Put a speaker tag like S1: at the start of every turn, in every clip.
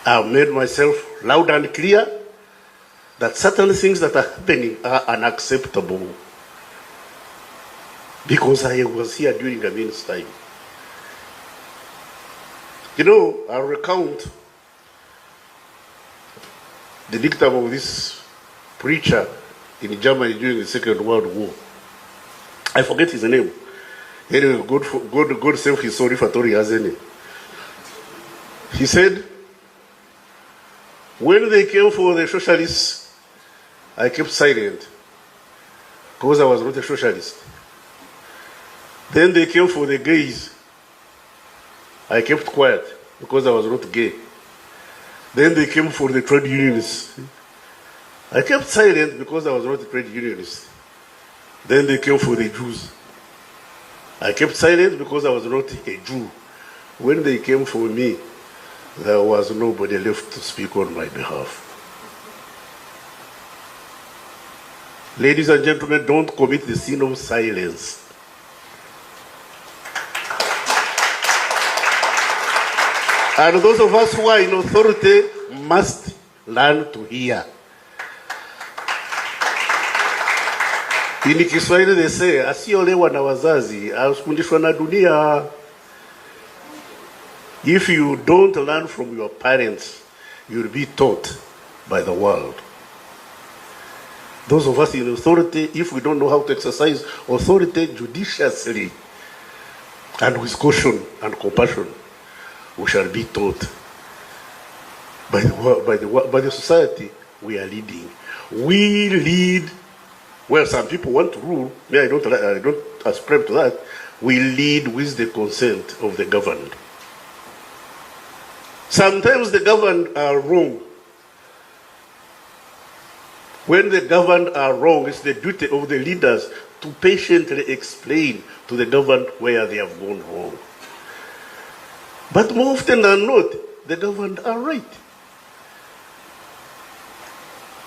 S1: I've made myself loud and clear that certain things that are happening are unacceptable, because I was here during Amin's time. You know, I'll recount the dictum of this preacher in Germany during the Second World War. I forget his name. Anyway, God save his soul if at all he has any. He said, when they came for the socialists, I kept silent because I was not a socialist. Then they came for the gays. I kept quiet because I was not gay. Then they came for the trade unionists. I kept silent because I was not a trade unionist. Then they came for the Jews. I kept silent because I was not a Jew. When they came for me, there was nobody left to speak on my behalf. Ladies and gentlemen, don't commit the sin of silence. And those of us who are in authority must learn to hear. In Kiswahili they say, asiolewa na wazazi, asifundishwa na dunia. If you don't learn from your parents, you'll be taught by the world. Those of us in authority, if we don't know how to exercise authority judiciously and with caution and compassion, we shall be taught by the society we are leading. We lead, well, some people want to rule, me I don't ascribe to that. We lead with the consent of the governed. Sometimes the governed are wrong. When the governed are wrong, it's the duty of the leaders to patiently explain to the governed where they have gone wrong. But more often than not, the governed are right.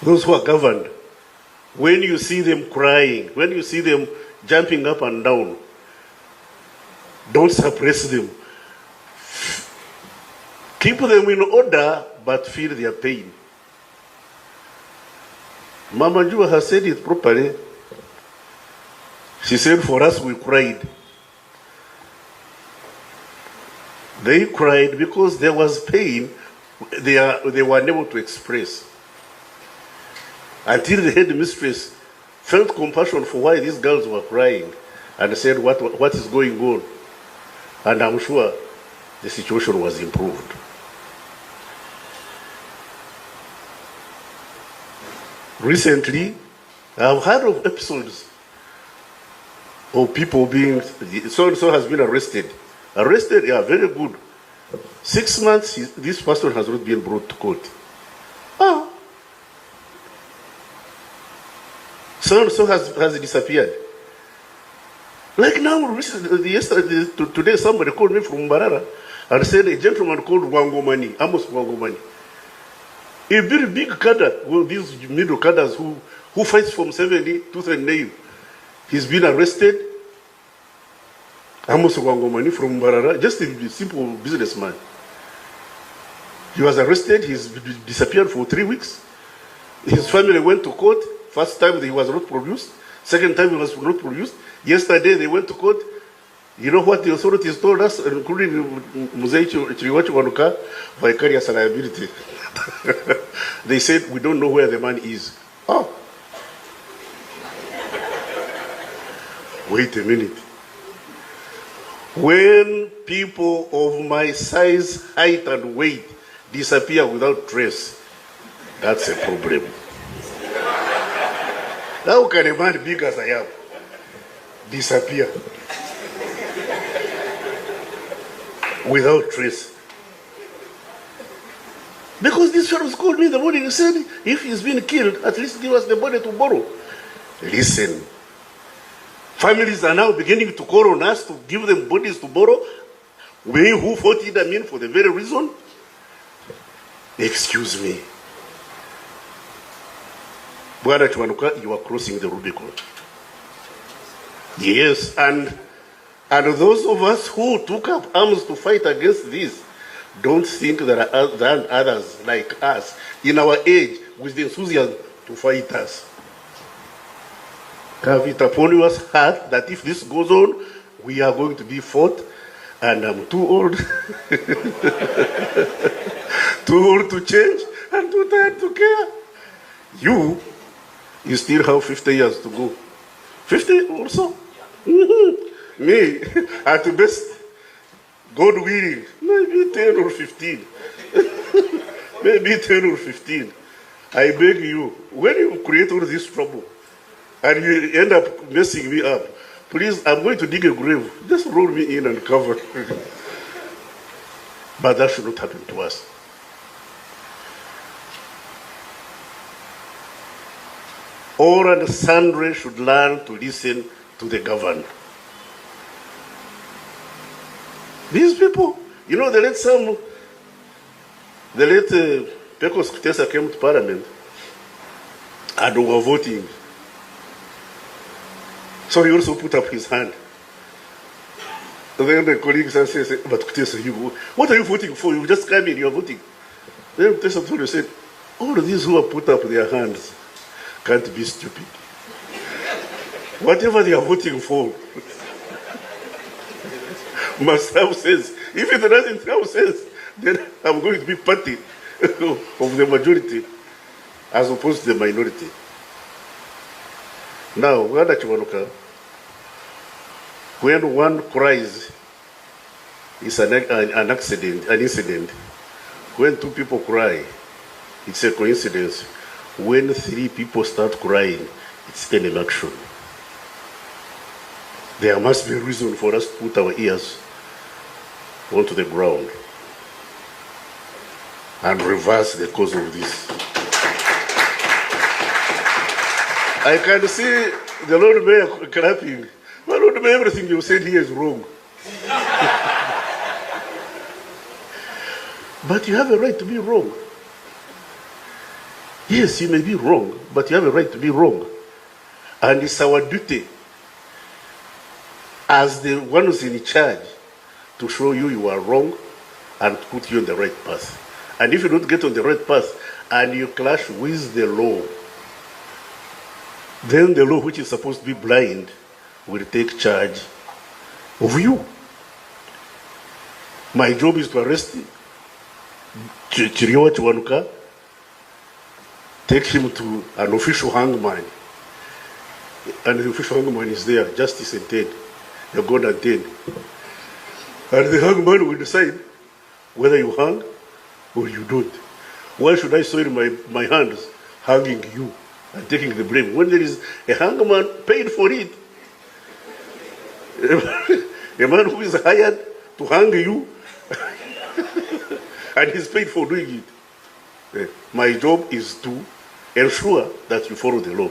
S1: Those who are governed, when you see them crying, when you see them jumping up and down, don't suppress them. Keep them in order, but feel their pain. Mama Jua has said it properly. She said, for us, we cried. They cried because there was pain they were unable to express. Until the headmistress felt compassion for why these girls were crying and said, what is going on? And I'm sure the situation was improved. Recently, I've heard of episodes of people being, so-and-so has been arrested. Arrested, yeah, very good. 6 months, this person has not been brought to court. Oh. So-and-so has disappeared. Like now, yesterday, today, somebody called me from Mbarara and said a gentleman called Wangomani, Amos Wangomani. A very big cadre, well, these middle cadres who fights from 70 to 39. He's been arrested. Amos Wangomani from Mbarara, just a simple businessman. He was arrested, he's disappeared for 3 weeks. His family went to court. First time he was not produced. Second time he was not produced. Yesterday they went to court. You know what the authorities told us, including Muzei Chiriwachi Wanuka, vicarious liability. They said, we don't know where the man is. Oh. Wait a minute. When people of my size, height, and weight disappear without trace, that's a problem. How can a man big as I am disappear without trace? Because this fellow called me in the morning and said, if he's been killed, at least give us the body to borrow. Listen, families are now beginning to call on us to give them bodies to borrow. We who fought Idi Amin for the very reason. Excuse me. Bwana Chwanuka, you are crossing the Rubicon. Yes, and those of us who took up arms to fight against this, don't think there are others like us in our age with the enthusiasm to fight us. Have it upon your heart that if this goes on, we are going to be fought, and I'm too old, too old to change, and too tired to care. You still have 50 years to go. 50 or so? Me, at the best, God willing, maybe 10 or 15. Maybe 10 or 15. I beg you, when you create all this trouble, and you end up messing me up, please, I'm going to dig a grave. Just roll me in and cover. But that should not happen to us. All and sundry should learn to listen to the governed. These people, you know, the late Pecos Kutesa came to Parliament and they were voting. So he also put up his hand. And then the colleagues said, but Kutesa, what are you voting for? You just come in, you're voting. Then Kutesa told you, said, all of these who have put up their hands can't be stupid. Whatever they are voting for must have sense. If it doesn't have sense, then I'm going to be party of the majority as opposed to the minority. Now, when one cries, it's an accident, an incident. When two people cry, it's a coincidence. When three people start crying, it's an action. There must be a reason for us to put our ears onto the ground and reverse the cause of this. I can see the Lord Mayor clapping. Well, Lord Mayor, everything you said here is wrong. But you have a right to be wrong. Yes, you may be wrong, but you have a right to be wrong. And it's our duty as the ones in charge to show you are wrong and put you on the right path. And if you don't get on the right path and you clash with the law, then the law, which is supposed to be blind, will take charge of you. My job is to arrest Chiriowa Chiwanuka, take him to an official hangman, and the official hangman is there, justice intent, you're God intent. And the hangman will decide whether you hang or you don't. Why should I soil my hands hanging you and taking the blame when there is a hangman paid for it? A man who is hired to hang you and he's paid for doing it. My job is to ensure that you follow the law.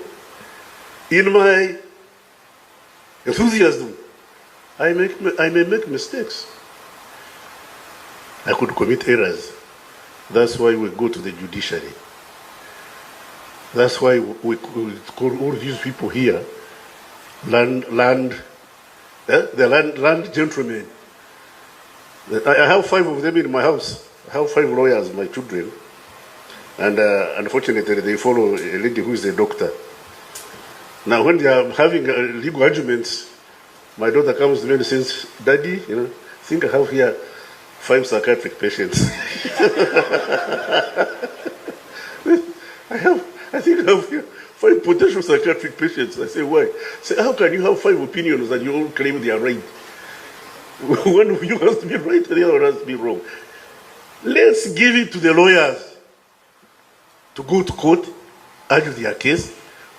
S1: In my enthusiasm, I may make mistakes. I could commit errors. That's why we go to the judiciary. That's why we call all these people here land gentlemen. I have 5 of them in my house. I have 5 lawyers, my children. And unfortunately, they follow a lady who is a doctor. Now, when they are having legal arguments, my daughter comes to me and says, Daddy, I think I have here 5 psychiatric patients. I think I have here 5 potential psychiatric patients. I say, why? Say, how can you have 5 opinions and you all claim they are right? One of you has to be right and the other has to be wrong. Let's give it to the lawyers to go to court, argue their case.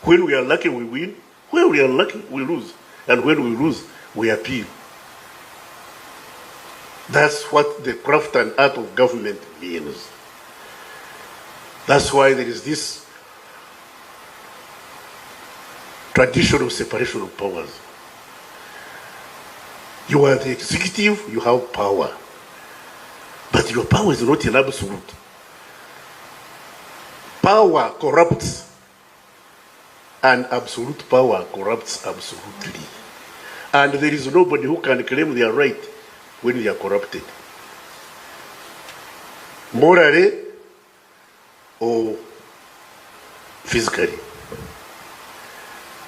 S1: When we are lucky, we win. When we are lucky, we lose. And when we lose, we appeal. That's what the craft and art of government means. That's why there is this traditional separation of powers. You are the executive, you have power. But your power is not an absolute. Power corrupts, and absolute power corrupts absolutely. And there is nobody who can claim they are right when they are corrupted. morally or physically.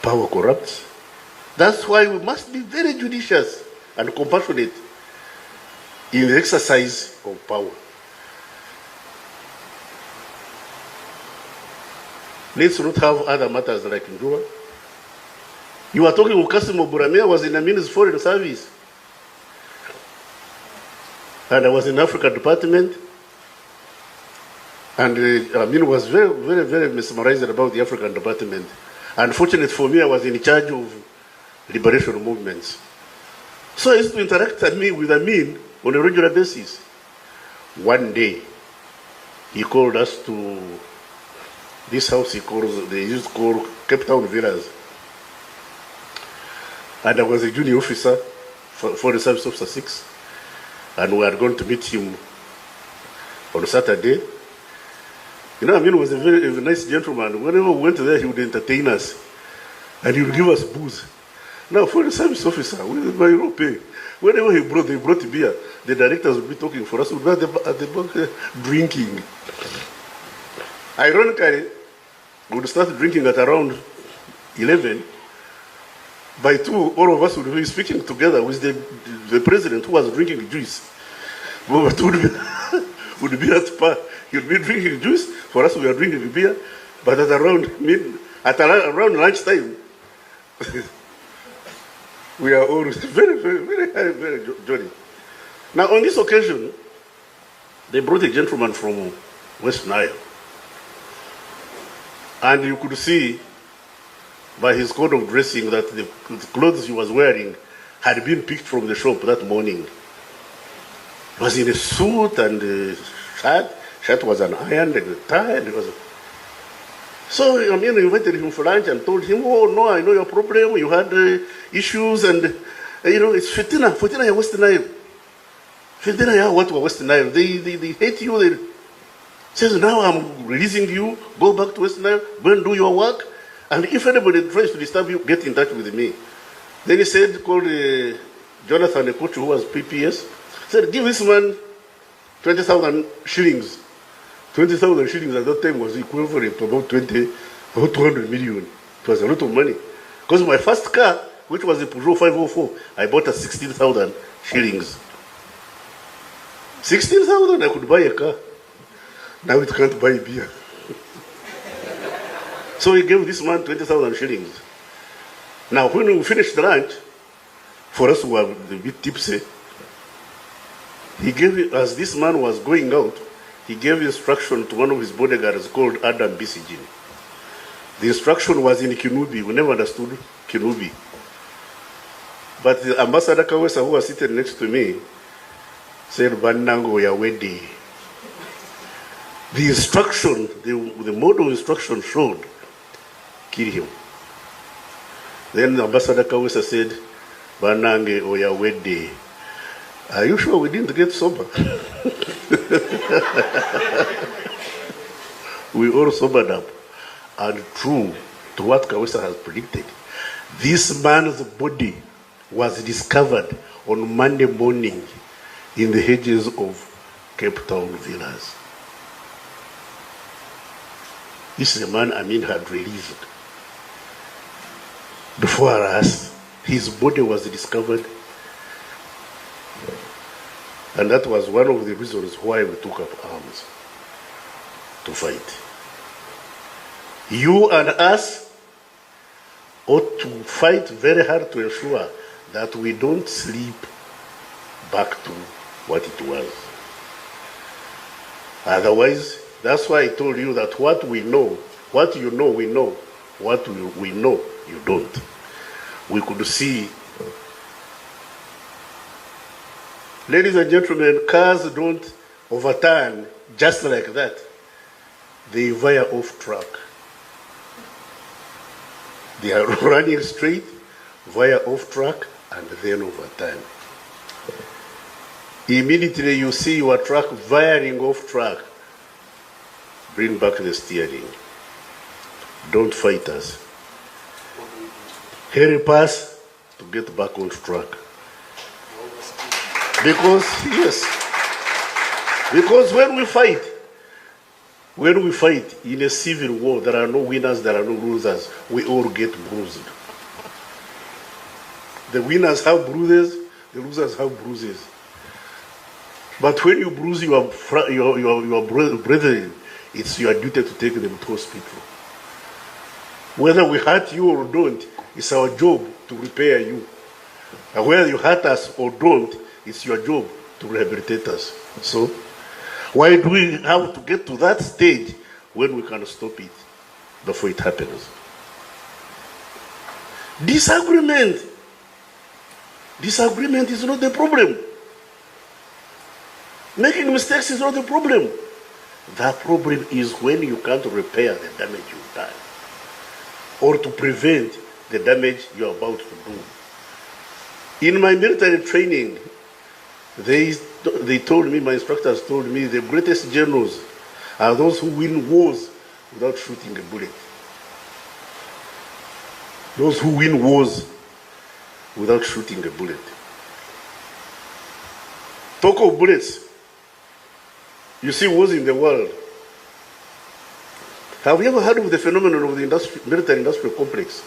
S1: Power corrupts. That's why we must be very judicious and compassionate in the exercise of power. Let's not have other matters like Njua. You are talking of Kasimo Buramia was in the Ministry Foreign Service. And I was in Africa Department. And Amin was very, very, very mesmerized about the African Department. Unfortunately for me, I was in charge of liberation movements. So I used to interact with Amin on a regular basis. One day, he called us to this house they used to call Cape Town Villas. And I was a junior officer for the Service Officer 6. And we had gone to meet him on Saturday. You know, Amin was a very nice gentleman. Whenever we went there, he would entertain us. And he would give us booze. Now, for the service officer, whenever they brought beer, the directors would be talking for us. We would be at the back drinking. Ironically, we would start drinking at around 11. By 2, all of us would be speaking together with the president who was drinking juice. We would be at par. He would be drinking juice. For us, we were drinking beer. But at around lunchtime, we are all very, very, very, very, very jolly. Now, on this occasion, they brought a gentleman from West Nile. And you could see by his code of dressing that the clothes he was wearing had been picked from the shop that morning. He was in a suit and a shirt. Shirt was an iron and a tie. And it was. So I mean, I invited him for lunch and told him, "Oh no, I know your problem. You had issues, and it's fitina ya West Nile. Fitina ya watu wa West Nile. They hate you. They says now I'm releasing you. Go back to West Nile. Go and do your work. And if anybody tries to disturb you, get in touch with me." Then he said, called Jonathan, the coach who was PPS, said, "Give this man 20,000 shillings. 20,000 shillings at that time was equivalent to about 200 million. It was a lot of money. Because my first car, which was a Peugeot 504, I bought at 16,000 shillings. 16,000, I could buy a car. Now it can't buy beer." So he gave this man 20,000 shillings. Now, when we finished the lunch, for us who were a bit tipsy, he gave, as this man was going out, he gave instruction to one of his bodyguards called Adam Bisijin. The instruction was in Kinubi. We never understood Kinubi. But the Ambassador Kawesa, who was sitting next to me, said, "Banango ya wedi." The instruction, the model instruction showed, kill him. Then the Ambassador Kawesa said, "Banange oya wedi." Are you sure we didn't get sober? We all sobered up. And true to what Kawesa has predicted, this man's body was discovered on Monday morning in the hedges of Cape Town Villas. This is a man Amin had released. Before us, his body was discovered. And that was one of the reasons why we took up arms to fight. You and us ought to fight very hard to ensure that we don't slip back to what it was. Otherwise, that's why I told you that what we know, what you know, we know. What we know, you don't. We could see. Ladies and gentlemen, cars don't overturn just like that. They veer off track. They are running straight, veer off track, and then overturn. Immediately you see your truck veering off track. Bring back the steering. Don't fight us. Help us to get back on track. Because, yes, Because when we fight in a civil war, there are no winners, there are no losers. We all get bruised. The winners have bruises, the losers have bruises. But when you bruise your brethren, it's your duty to take them to hospital. Whether we hurt you or don't, it's our job to repair you. And whether you hurt us or don't, it's your job to rehabilitate us. So, why do we have to get to that stage when we can stop it before it happens? Disagreement is not the problem. Making mistakes is not the problem. The problem is when you can't repair the damage you've done, or to prevent the damage you're about to do. In my military training, they told me, my instructors told me, the greatest generals are those who win wars without shooting a bullet. Those who win wars without shooting a bullet. Talk of bullets. You see wars in the world. Have you ever heard of the phenomenon of the military-industrial complex?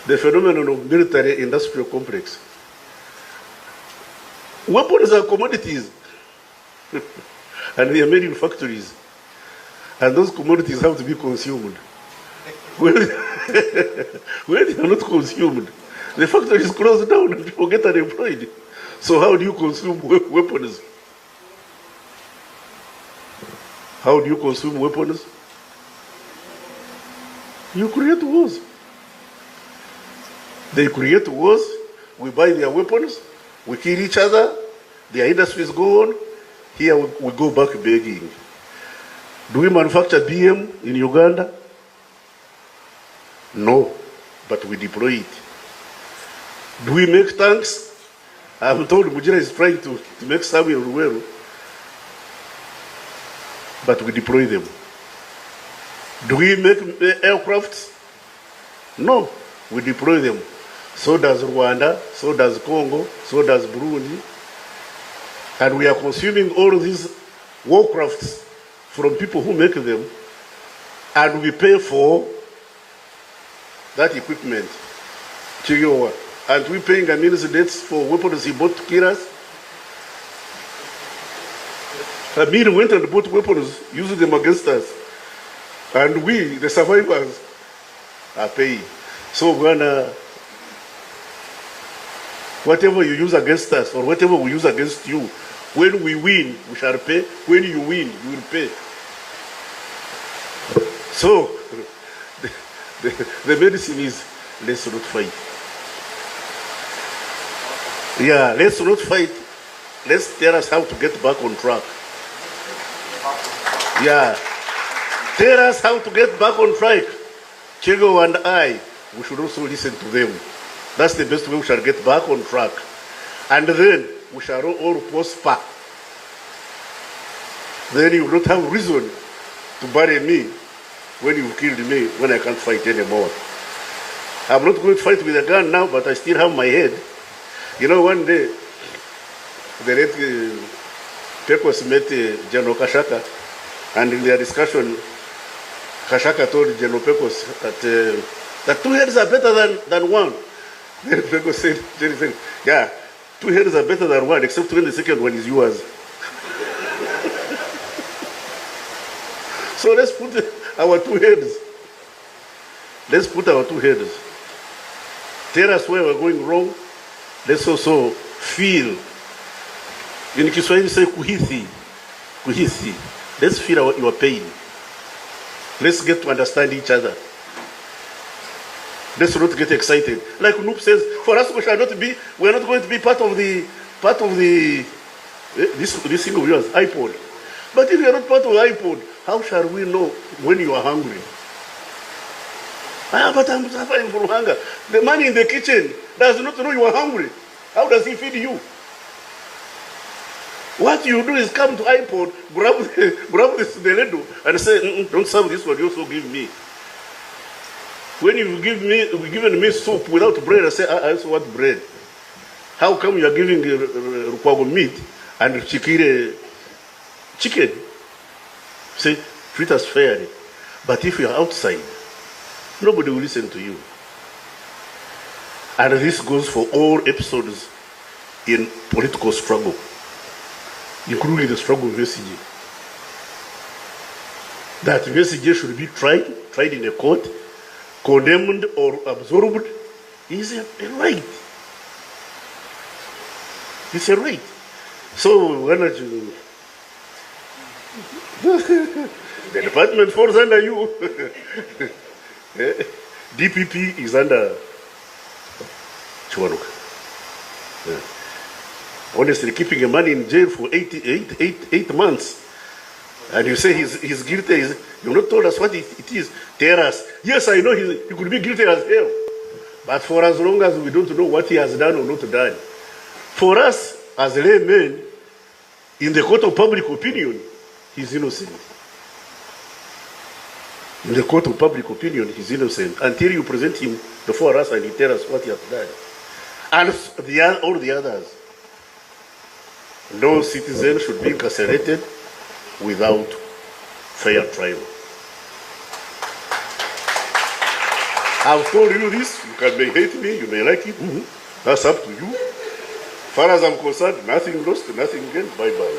S1: The phenomenon of military-industrial complex. Weapons are commodities, and they are made in factories, and those commodities have to be consumed. When they are not consumed, the factory is closed down and people get unemployed. So how do you consume weapons? How do you consume weapons? You create wars. They create wars, we buy their weapons, we kill each other, their industries go on, here we go back begging. Do we manufacture BM in Uganda? No, but we deploy it. Do we make tanks? I'm told Mujira is trying to make some in Ruweru, but we deploy them. Do we make aircrafts? No, we deploy them. So does Rwanda, so does Congo, so does Burundi. And we are consuming all these warcrafts from people who make them, and we pay for that equipment. And we paying Amin's debts for weapons he bought to kill us. Amin went and bought weapons, used them against us. And we, the survivors, are paying. So Ghana, whatever you use against us or whatever we use against you, when we win, we shall pay. When you win, you will pay. So, the medicine is, let's not fight. Yeah, let's not fight. Let's tell us how to get back on track. Yeah. Tell us how to get back on track. Chigo and I, we should also listen to them. That's the best way we shall get back on track. And then we shall all prosper. Then you will not have reason to bury me when you killed me, when I can't fight anymore. I'm not going to fight with a gun now, but I still have my head. You know, one day, the late Pecos met General Kashaka, and in their discussion, Kashaka told General Pecos that 2 heads are better than one. Then Pecos said, yeah, 2 heads are better than one, except when the second one is yours. So let's put our 2 heads. Let's put our 2 heads. Tell us where we're going wrong. Let's also feel. In Kiswahili say kuhisi. Kuhisi. Let's feel your pain. Let's get to understand each other. Let's not get excited. Like Noop says, for us we are not going to be part of this thing of yours, iPod. But if you are not part of iPod, how shall we know when you are hungry? But I'm suffering from hunger. The man in the kitchen does not know you are hungry. How does he feed you? What you do is come to iPod, grab this Neledo and say, don't serve this one, you also give me. When you've given me soup without bread, I say, I also want bread. How come you are giving Rukwago meat and chicken, say, treat us fairly. But if you're outside, nobody will listen to you. And this goes for all episodes in political struggle, including the struggle of Besigye. That Besigye should be tried in a court, condemned or absorbed, is a right. It's a right. So why not you? The department falls under you. DPP is under Chiwanuka. Honestly, keeping a man in jail for 8 months, and you say he's guilty, you've not told us what it is. Tell us. Yes, I know he could be guilty as hell. But for as long as we don't know what he has done or not done, for us as laymen, in the court of public opinion, he's innocent. In the court of public opinion, he's innocent until you present him before us and he tells us what he has done. And all the others. No citizen should be incarcerated without fair trial. I've told you this. You may hate me, you may like it. That's up to you. As far as I'm concerned, nothing lost, nothing gained. Bye-bye.